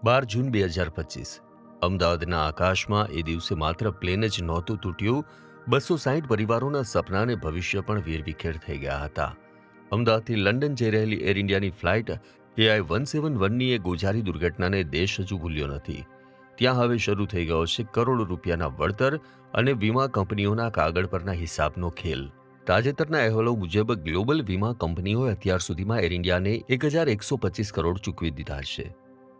12 જૂન 2025 અમદાવાદના આકાશમાં એ દિવસે માત્ર પ્લેન જ નહોતું તૂટ્યું, 260 પરિવારોના સપના અને ભવિષ્ય પણ વેરવિખેર થઈ ગયા હતા. અમદાવાદથી લંડન જઈ રહેલી એર ઇન્ડિયાની ફ્લાઇટ AI-171ની એ ગોઝારી દુર્ઘટનાને દેશ હજુ ભૂલ્યો નથી. ત્યાં હવે શરૂ થઈ ગયો છે કરોડો રૂપિયાના વળતર અને વીમા કંપનીઓના કાગળ પરના હિસાબનો ખેલ. તાજેતરના અહેવાલો મુજબ ગ્લોબલ વીમા કંપનીઓએ અત્યાર સુધીમાં એર ઇન્ડિયાને 1,125 કરોડ ચૂકવી દીધા છે.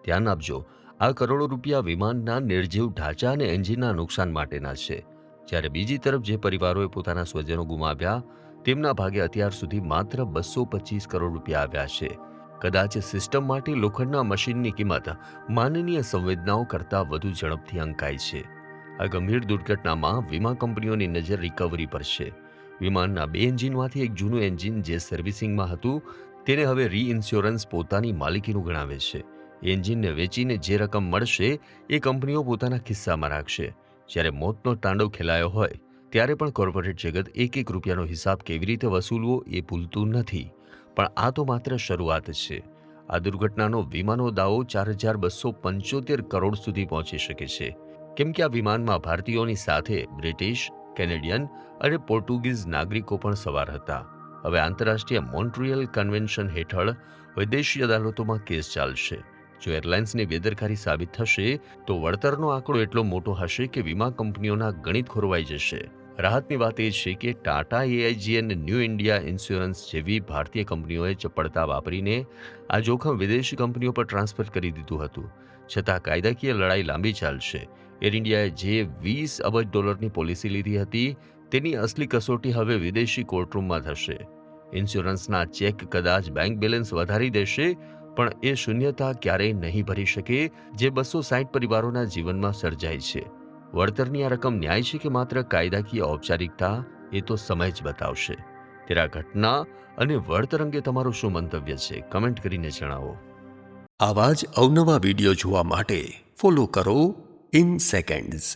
ધ્યાન આપજો, આ કરોડો રૂપિયા વિમાનના નિર્જીવ ઢાંચા અને એન્જિનના નુકસાન માટેના છે. જ્યારે બીજી તરફ જે પરિવારોએ પોતાના સ્વજનો ગુમાવ્યા, તેમના ભાગે અત્યાર સુધી માત્ર 225 કરોડ રૂપિયા આવ્યા છે. કદાચ સિસ્ટમ માટે લોખંડના મશીનની કિંમત માનનીય સંવેદનાઓ કરતાં વધુ ઝડપથી અંકાય છે. આ ગંભીર દુર્ઘટનામાં વીમા કંપનીઓની નજર રિકવરી પર છે. વિમાનના 2 એન્જિનમાંથી એક જૂનું એન્જિન જે સર્વિસિંગમાં હતું, તેને હવે રીઇન્સ્યોરન્સ પોતાની માલિકીનું ગણાવે છે. એન્જિનને વેચીને જે રકમ મળશે એ કંપનીઓ પોતાના ખિસ્સામાં રાખશે. જ્યારે મોતનો તાંડવ ખેલાયો હોય ત્યારે પણ કોર્પોરેટ જગત એક રૂપિયાનો હિસાબ કેવી રીતે વસૂલવો એ ભૂલતું નથી. પણ આ તો માત્ર શરૂઆત છે. આ દુર્ઘટનાનો વીમાનો દાવો 4,275 કરોડ સુધી પહોંચી શકે છે, કેમ કે આ વિમાનમાં ભારતીયોની સાથે બ્રિટિશ, કેનેડિયન અને પોર્ટુગીઝ નાગરિકો પણ સવાર હતા. હવે આંતરરાષ્ટ્રીય મોન્ટ્રિયલ કન્વેન્શન હેઠળ વિદેશી અદાલતોમાં કેસ ચાલશે. જો એરલાઇન્સની બેદરકારી સાબિત થશે તો વળતરનો આંકડો એટલો મોટો હશે કે વીમા કંપનીઓના ગણિત ખોરવાઈ જશે. રાહતની વાત એ છે કે ટાટા, AIG અને ન્યૂ ઇન્ડિયા ઇન્સ્યોરન્સ જેવી ભારતીય કંપનીઓએ ચપળતા વાપરીને આ જોખમ વિદેશી કંપનીઓ પર ટ્રાન્સફર કરી દીધું હતું. છતાં કાયદાકીય લડાઈ લાંબી ચાલશે. એર ઇન્ડિયાએ જે $20 અબજની પોલિસી લીધી હતી, તેની અસલી કસોટી હવે વિદેશી કોર્ટરૂમમાં થશે. ઇન્સ્યોરન્સના ચેક કદાચ બેંક બેલેન્સ વધારી દેશે, પણ એ શૂન્યતા ક્યારેય નહીં ભરી શકે જે 260 પરિવારોના જીવનમાં સર્જાઈ છે. વળતરની આ રકમ ન્યાય છે કે માત્ર કાયદાકીય ઔપચારિકતા, એ તો સમય જ બતાવશે. ત્યારે આ ઘટના અને વળતર અંગે તમારું શું મંતવ્ય છે? કમેન્ટ કરીને જણાવો. આવા જ અવનવા વિડીયો જોવા માટે ફોલો કરો ઇન સેકન્ડ્સ.